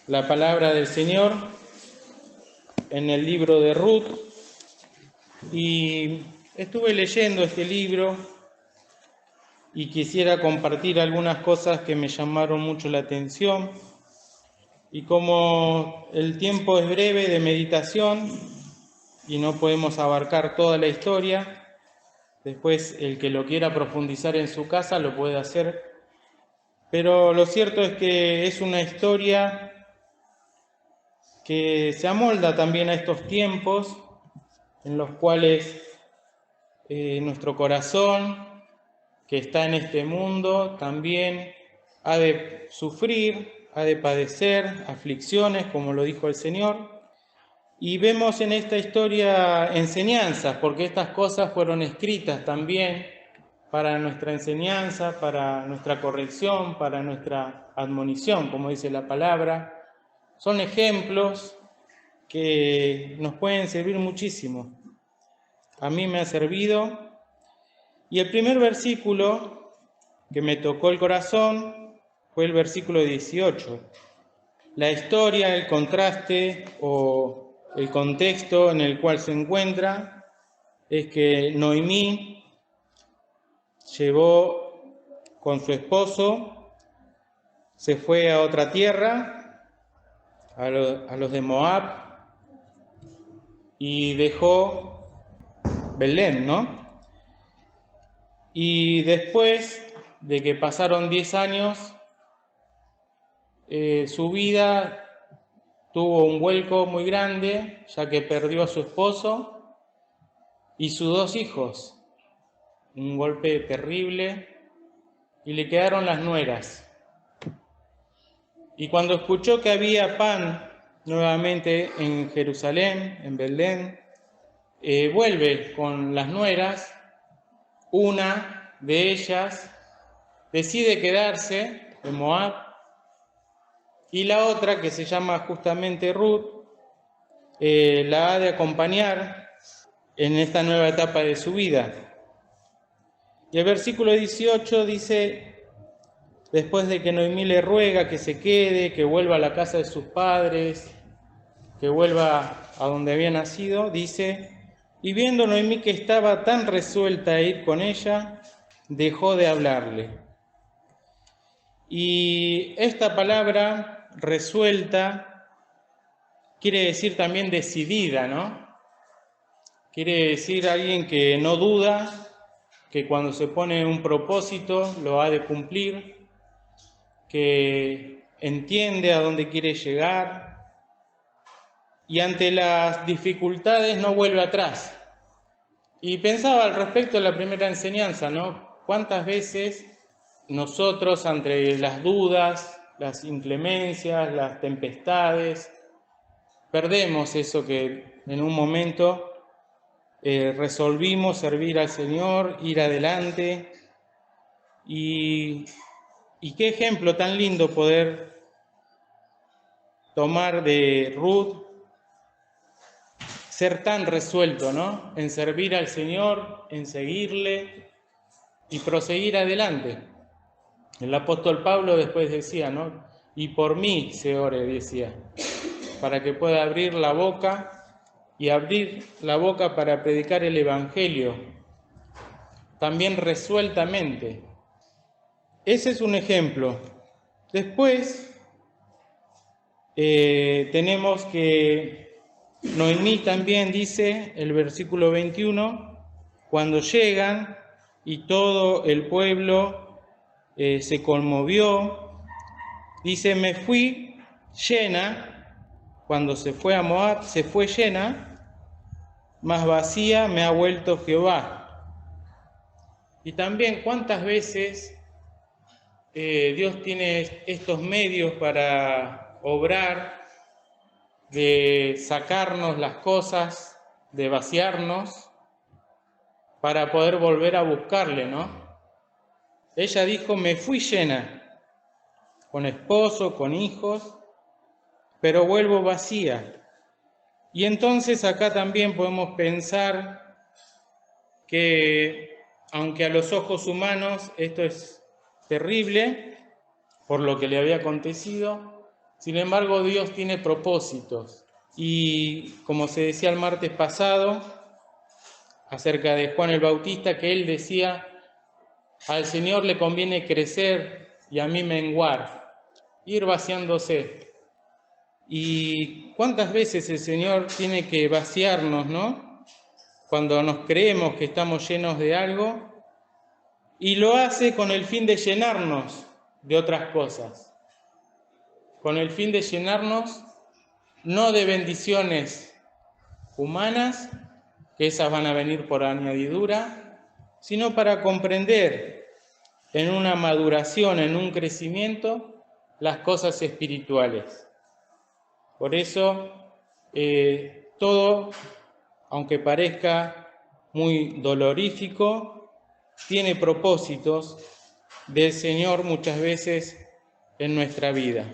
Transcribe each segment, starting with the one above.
la palabra del Señor en el libro de Ruth y estuve leyendo este libro y quisiera compartir algunas cosas que me llamaron mucho la atención. Y como el tiempo es breve de meditación y no podemos abarcar toda la historia, después el que lo quiera profundizar en su casa lo puede hacer. Pero lo cierto es que es una historia que se amolda también a estos tiempos en los cuales nuestro corazón, que está en este mundo, también ha de sufrir, ha de padecer aflicciones, como lo dijo el Señor. Y vemos en esta historia enseñanzas, porque estas cosas fueron escritas también para nuestra enseñanza, para nuestra corrección, para nuestra admonición, como dice la palabra. Son ejemplos que nos pueden servir muchísimo. A mí me ha servido. Y el primer versículo que me tocó el corazón fue el versículo 18. La historia, el contraste o el contexto en el cual se encuentra es que Noemí llevó con su esposo, se fue a otra tierra, a los de Moab, y dejó Belén, ¿no? Y después de que pasaron 10 años, su vida tuvo un vuelco muy grande, ya que perdió a su esposo y sus 2 hijos. Un golpe terrible, y le quedaron las nueras. Y cuando escuchó que había pan nuevamente en Jerusalén, en Belén, vuelve con las nueras. Una de ellas decide quedarse en Moab, y la otra, que se llama justamente Ruth, la ha de acompañar en esta nueva etapa de su vida. Y el versículo 18 dice: después de que Noemí le ruega que se quede, que vuelva a la casa de sus padres, que vuelva a donde había nacido, dice: y viendo Noemí que estaba tan resuelta a ir con ella, dejó de hablarle. Y esta palabra resuelta quiere decir también decidida, ¿no? Quiere decir alguien que no duda, que cuando se pone un propósito lo ha de cumplir, que entiende a dónde quiere llegar y ante las dificultades no vuelve atrás. Y pensaba al respecto de la primera enseñanza, ¿no? ¿Cuántas veces nosotros ante las dudas, las inclemencias, las tempestades, perdemos eso que en un momento resolvimos servir al Señor, ir adelante? Y qué ejemplo tan lindo poder tomar de Ruth, ser tan resuelto, ¿no? En servir al Señor, en seguirle y proseguir adelante. El apóstol Pablo después decía, ¿no? Y por mí se ore, decía, para que pueda abrir la boca para predicar el Evangelio, también resueltamente. Ese es un ejemplo. Después tenemos que Noemí también dice, el versículo 21, cuando llegan y todo el pueblo se conmovió, dice: me fui llena, cuando se fue a Moab, se fue llena, mas vacía me ha vuelto Jehová. Y también cuántas veces Dios tiene estos medios para obrar, de sacarnos las cosas, de vaciarnos, para poder volver a buscarle, ¿no? Ella dijo: me fui llena, con esposo, con hijos, pero vuelvo vacía. Y entonces acá también podemos pensar que, aunque a los ojos humanos esto es terrible, por lo que le había acontecido, Sin embargo, Dios tiene propósitos. Y como se decía el martes pasado, acerca de Juan el Bautista, que él decía, al Señor le conviene crecer y a mí menguar, ir vaciándose. ¿Y cuántas veces el Señor tiene que vaciarnos, no? Cuando nos creemos que estamos llenos de algo, y lo hace con el fin de llenarnos de otras cosas, con el fin de llenarnos no de bendiciones humanas, que esas van a venir por añadidura, sino para comprender en una maduración, en un crecimiento, las cosas espirituales. Por eso, todo, aunque parezca muy dolorífico, tiene propósitos del Señor muchas veces en nuestra vida.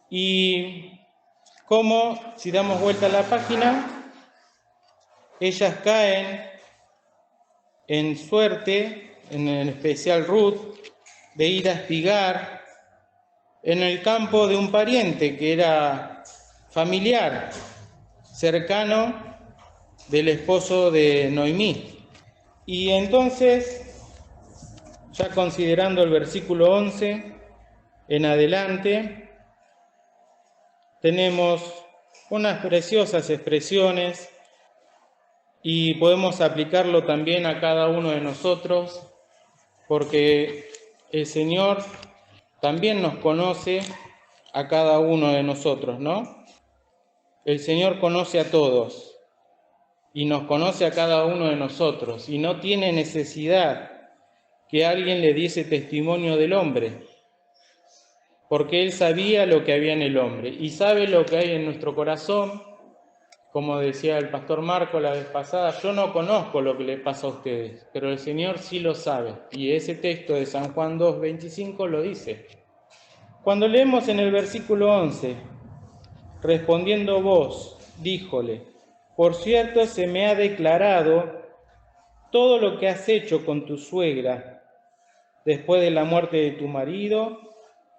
Y como, si damos vuelta a la página, ellas caen en suerte, en especial Ruth, de ir a espigar en el campo de un pariente que era familiar, cercano del esposo de Noemí. Y entonces, ya considerando el versículo 11 en adelante, tenemos unas preciosas expresiones y podemos aplicarlo también a cada uno de nosotros, porque el Señor también nos conoce a cada uno de nosotros, ¿no? El Señor conoce a todos y nos conoce a cada uno de nosotros y no tiene necesidad que alguien le diese testimonio del hombre, porque Él sabía lo que había en el hombre y sabe lo que hay en nuestro corazón. Como decía el pastor Marco la vez pasada, yo no conozco lo que le pasa a ustedes, pero el Señor sí lo sabe. Y ese texto de San Juan 2:25 lo dice. Cuando leemos en el versículo 11, respondiendo vos, díjole, por cierto se me ha declarado todo lo que has hecho con tu suegra después de la muerte de tu marido,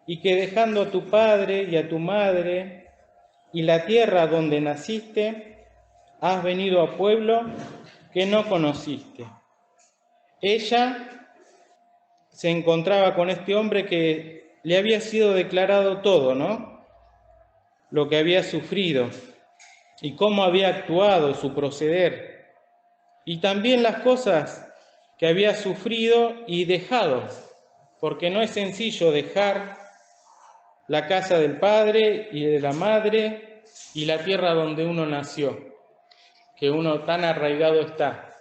y que dejando a tu padre y a tu madre y la tierra donde naciste, has venido a pueblo que no conociste. Ella se encontraba con este hombre que le había sido declarado todo, ¿no? Lo que había sufrido y cómo había actuado, su proceder, y también las cosas que había sufrido y dejado, porque no es sencillo dejar la casa del padre y de la madre y la tierra donde uno nació, que uno tan arraigado está.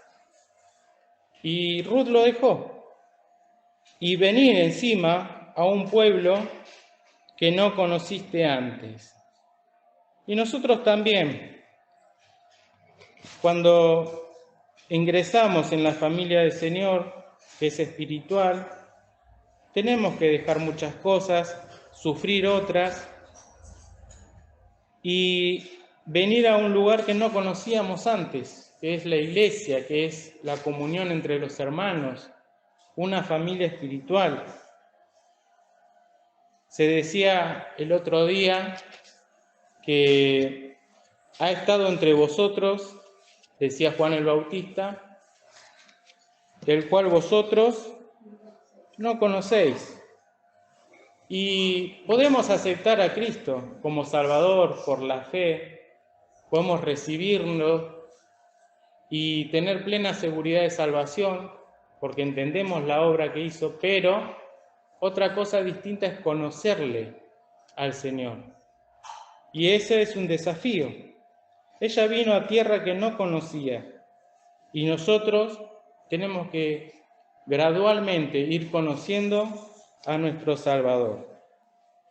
Y Ruth lo dejó, y venir encima a un pueblo que no conociste antes. Y nosotros también, cuando ingresamos en la familia del Señor, que es espiritual, tenemos que dejar muchas cosas, sufrir otras, y venir a un lugar que no conocíamos antes, que es la iglesia, que es la comunión entre los hermanos, una familia espiritual. Se decía el otro día que ha estado entre vosotros, decía Juan el Bautista, el cual vosotros no conocéis. Y podemos aceptar a Cristo como Salvador por la fe, podemos recibirlo y tener plena seguridad de salvación porque entendemos la obra que hizo, pero otra cosa distinta es conocerle al Señor. Y ese es un desafío. Ella vino a tierra que no conocía y nosotros tenemos que gradualmente ir conociendo a nuestro Salvador.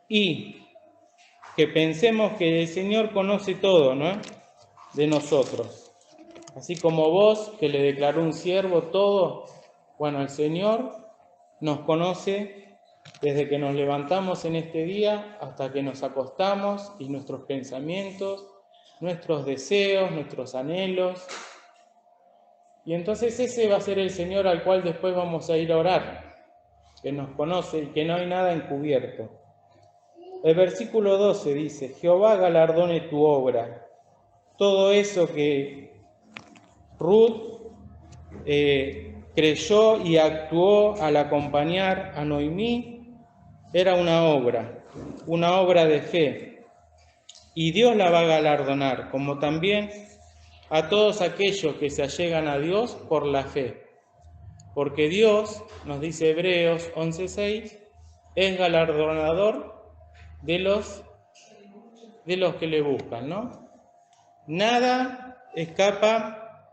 Y que pensemos que el Señor conoce todo, ¿no? De nosotros. Así como vos, que le declaró un siervo todo, bueno, el Señor nos conoce desde que nos levantamos en este día hasta que nos acostamos, y nuestros pensamientos, nuestros deseos, nuestros anhelos. Y entonces ese va a ser el Señor al cual después vamos a ir a orar, que nos conoce y que no hay nada encubierto. El versículo 12 dice, Jehová galardone tu obra. Todo eso que Ruth creyó y actuó al acompañar a Noemí, era una obra de fe. Y Dios la va a galardonar, como también a todos aquellos que se allegan a Dios por la fe. Porque Dios, nos dice Hebreos 11:6, es galardonador de los que le buscan, ¿no? Nada escapa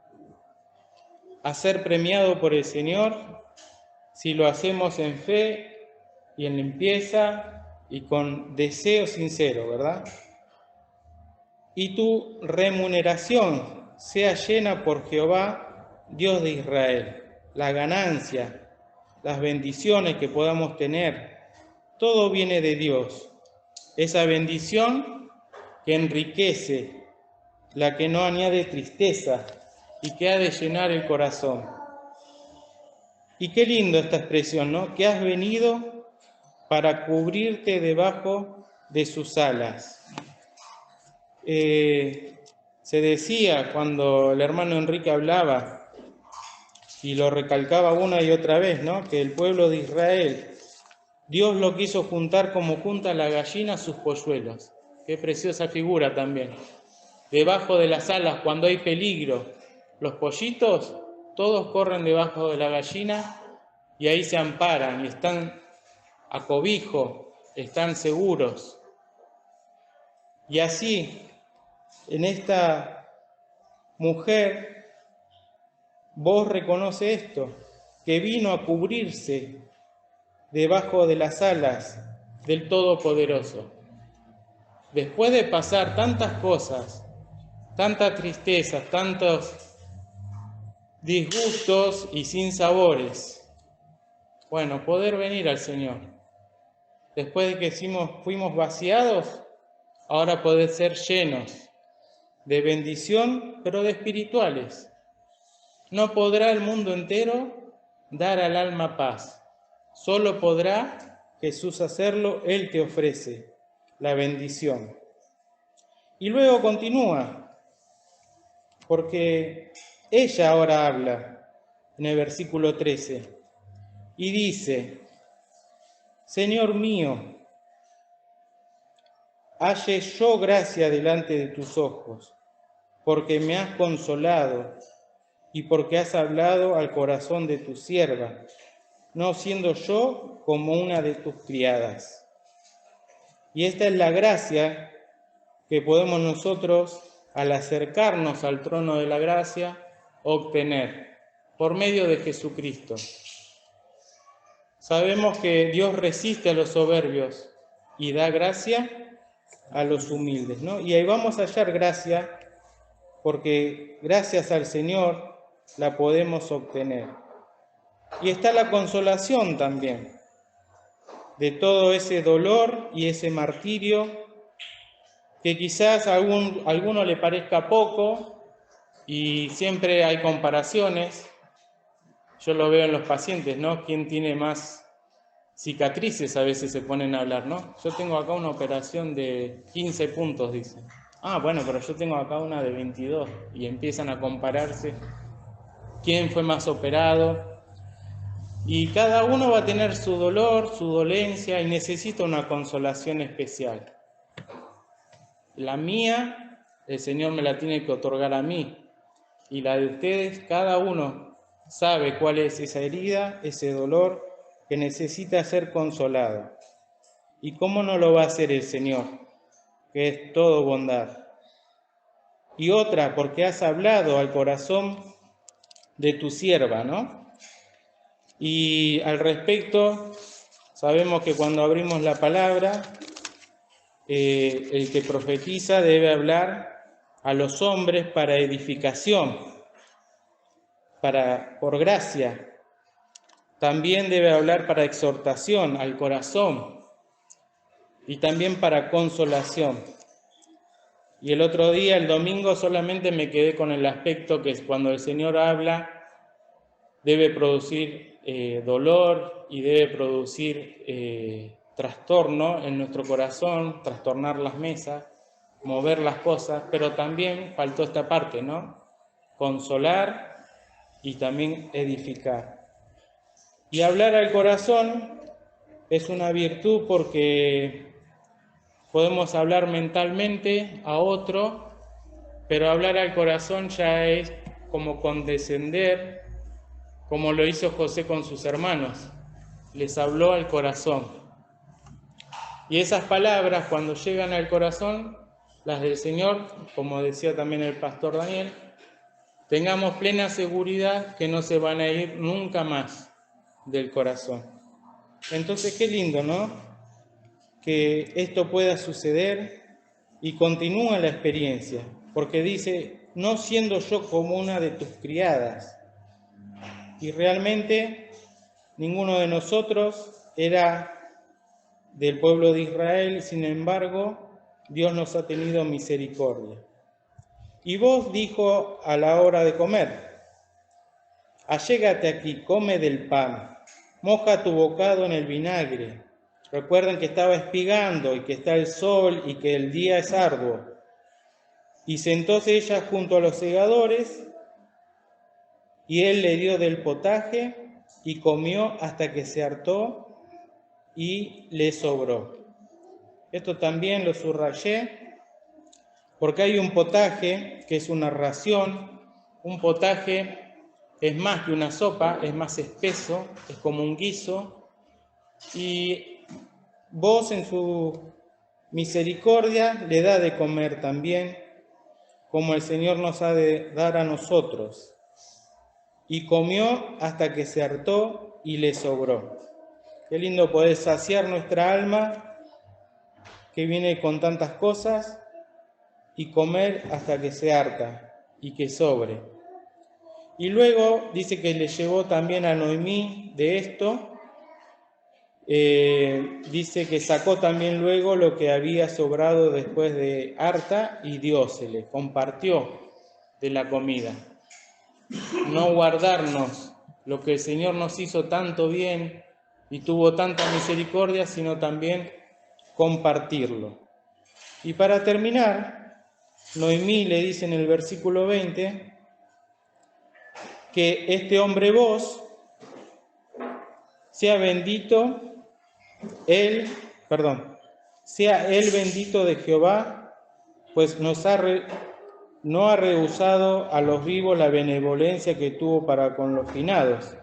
a ser premiado por el Señor si lo hacemos en fe y en limpieza y con deseo sincero, ¿verdad? Y tu remuneración sea llena por Jehová, Dios de Israel. La ganancia, las bendiciones que podamos tener, todo viene de Dios. Esa bendición que enriquece, la que no añade tristeza y que ha de llenar el corazón. Y qué lindo esta expresión, ¿no? Que has venido para cubrirte debajo de sus alas. Se decía cuando el hermano Enrique hablaba, y lo recalcaba una y otra vez, ¿no? Que el pueblo de Israel, Dios lo quiso juntar como junta la gallina sus polluelos. Qué preciosa figura también. Debajo de las alas, cuando hay peligro, los pollitos, todos corren debajo de la gallina y ahí se amparan y están a cobijo, están seguros. Y así, en esta mujer, vos reconoce esto, que vino a cubrirse debajo de las alas del Todopoderoso. Después de pasar tantas cosas, tantas tristezas, tantos disgustos y sinsabores, bueno, poder venir al Señor. Después de que fuimos vaciados, ahora poder ser llenos de bendición, pero de espirituales. No podrá el mundo entero dar al alma paz. Solo podrá Jesús hacerlo, Él te ofrece la bendición. Y luego continúa, porque ella ahora habla en el versículo 13 y dice, Señor mío, halle yo gracia delante de tus ojos, porque me has consolado y porque has hablado al corazón de tu sierva, no siendo yo como una de tus criadas. Y esta es la gracia que podemos nosotros, al acercarnos al trono de la gracia, obtener por medio de Jesucristo. Sabemos que Dios resiste a los soberbios y da gracia a los humildes, ¿no? Y ahí vamos a hallar gracia, porque gracias al Señor la podemos obtener. Y está la consolación también de todo ese dolor y ese martirio que quizás a alguno le parezca poco, y siempre hay comparaciones. Yo lo veo en los pacientes, ¿no? ¿Quién tiene más cicatrices? A veces se ponen a hablar, ¿no? Yo tengo acá una operación de 15 puntos, dicen. Ah, bueno, pero yo tengo acá una de 22, y empiezan a compararse quién fue más operado. Y cada uno va a tener su dolor, su dolencia, y necesita una consolación especial. La mía, el Señor me la tiene que otorgar a mí. Y la de ustedes, cada uno sabe cuál es esa herida, ese dolor que necesita ser consolado. ¿Y cómo no lo va a hacer el Señor, que es todo bondad? Y otra, porque has hablado al corazón de tu sierva, ¿no? Y al respecto, sabemos que cuando abrimos la palabra, el que profetiza debe hablar a los hombres para edificación, por gracia. También debe hablar para exhortación al corazón y también para consolación. Y el otro día, el domingo, solamente me quedé con el aspecto que es cuando el Señor habla, debe producir dolor y debe producir trastorno en nuestro corazón, trastornar las mesas, mover las cosas, pero también faltó esta parte, ¿no? Consolar y también edificar. Y hablar al corazón es una virtud porque podemos hablar mentalmente a otro, pero hablar al corazón ya es como condescender, como lo hizo José con sus hermanos. Les habló al corazón. Y esas palabras, cuando llegan al corazón, las del Señor, como decía también el pastor Daniel, tengamos plena seguridad que no se van a ir nunca más del corazón. Entonces, qué lindo, ¿no? Que esto pueda suceder y continúa la experiencia, porque dice, no siendo yo como una de tus criadas. Y realmente ninguno de nosotros era del pueblo de Israel, sin embargo, Dios nos ha tenido misericordia. Y vos, dijo a la hora de comer, allégate aquí, come del pan, moja tu bocado en el vinagre. Recuerden que estaba espigando y que está el sol y que el día es arduo. Y sentóse ella junto a los segadores, y él le dio del potaje y comió hasta que se hartó y le sobró. Esto también lo subrayé, porque hay un potaje que es una ración. Un potaje es más que una sopa, es más espeso, es como un guiso, y vos en su misericordia le da de comer también, como el Señor nos ha de dar a nosotros. Y comió hasta que se hartó y le sobró. Qué lindo poder saciar nuestra alma, que viene con tantas cosas, y comer hasta que se harta y que sobre. Y luego dice que le llevó también a Noemí de esto. Dice que sacó también luego lo que había sobrado después de harta y diósele, compartió de la comida. No guardarnos lo que el Señor nos hizo tanto bien y tuvo tanta misericordia, sino también compartirlo. Y para terminar, Noemí le dice en el versículo 20 que este hombre vos sea él bendito de Jehová, pues no ha rehusado a los vivos la benevolencia que tuvo para con los finados,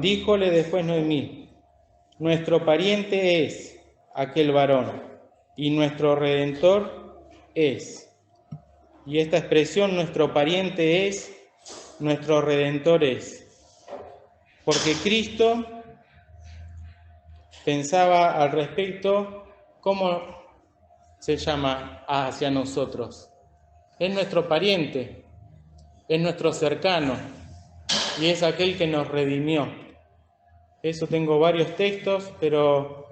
díjole después Noemí, nuestro pariente es aquel varón, y nuestro Redentor es. Y esta expresión, nuestro pariente es, nuestro Redentor es. Porque Cristo pensaba al respecto, ¿cómo se llama hacia nosotros? Es nuestro pariente, es nuestro cercano, y es aquel que nos redimió. Eso tengo varios textos, pero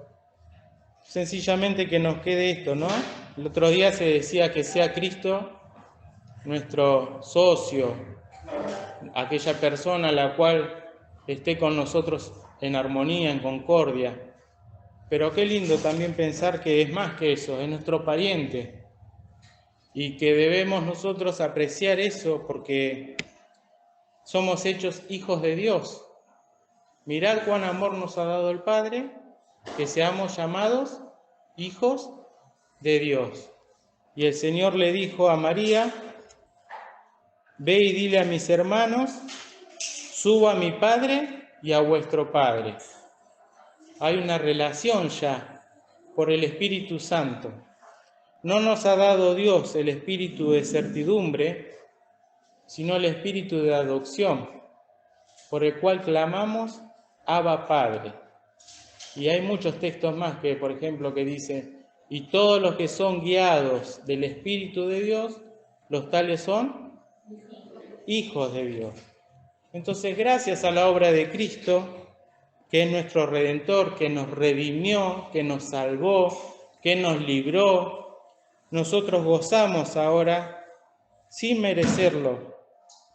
sencillamente que nos quede esto, ¿no? El otro día se decía que sea Cristo nuestro socio, aquella persona a la cual esté con nosotros en armonía, en concordia. Pero qué lindo también pensar que es más que eso, es nuestro pariente, y que debemos nosotros apreciar eso porque somos hechos hijos de Dios. Mirad cuán amor nos ha dado el Padre, que seamos llamados hijos de Dios. Y el Señor le dijo a María, ve y dile a mis hermanos, subo a mi Padre y a vuestro Padre. Hay una relación ya por el Espíritu Santo. No nos ha dado Dios el espíritu de certidumbre, sino el espíritu de adopción, por el cual clamamos, Abba Padre. Y hay muchos textos más que, por ejemplo, que dicen, y todos los que son guiados del Espíritu de Dios, los tales son hijos de Dios. Entonces, gracias a la obra de Cristo, que es nuestro Redentor, que nos redimió, que nos salvó, que nos libró, nosotros gozamos ahora, sin merecerlo,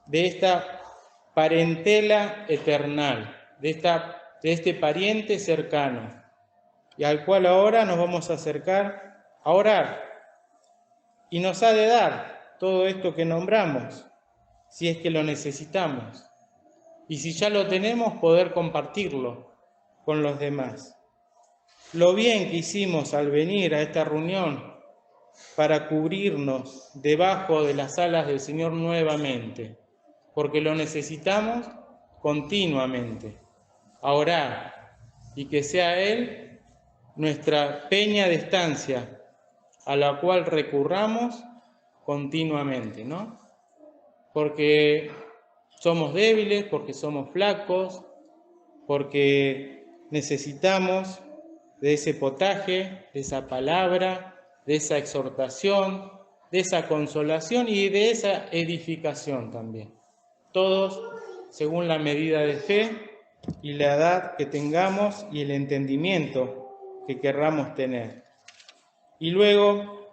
de esta parentela eternal, de esta de este pariente cercano, y al cual ahora nos vamos a acercar a orar. Y nos ha de dar todo esto que nombramos, si es que lo necesitamos. Y si ya lo tenemos, poder compartirlo con los demás. Lo bien que hicimos al venir a esta reunión para cubrirnos debajo de las alas del Señor nuevamente, porque lo necesitamos continuamente, a orar, y que sea Él nuestra peña de estancia, a la cual recurramos continuamente, ¿no? Porque somos débiles, porque somos flacos, porque necesitamos de ese potaje, de esa palabra, de esa exhortación, de esa consolación y de esa edificación también. Todos según la medida de fe y la edad que tengamos y el entendimiento que querramos tener. Y luego,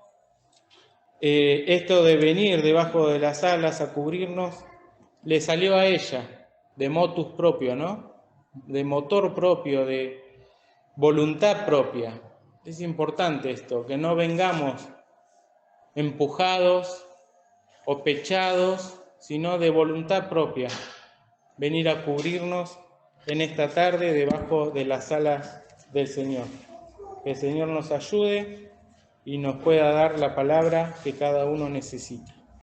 esto de venir debajo de las alas a cubrirnos, le salió a ella de motus propio, ¿no? De motor propio, de voluntad propia. Es importante esto, que no vengamos empujados o pechados, sino de voluntad propia, venir a cubrirnos en esta tarde debajo de las alas del Señor. Que el Señor nos ayude y nos pueda dar la palabra que cada uno necesita.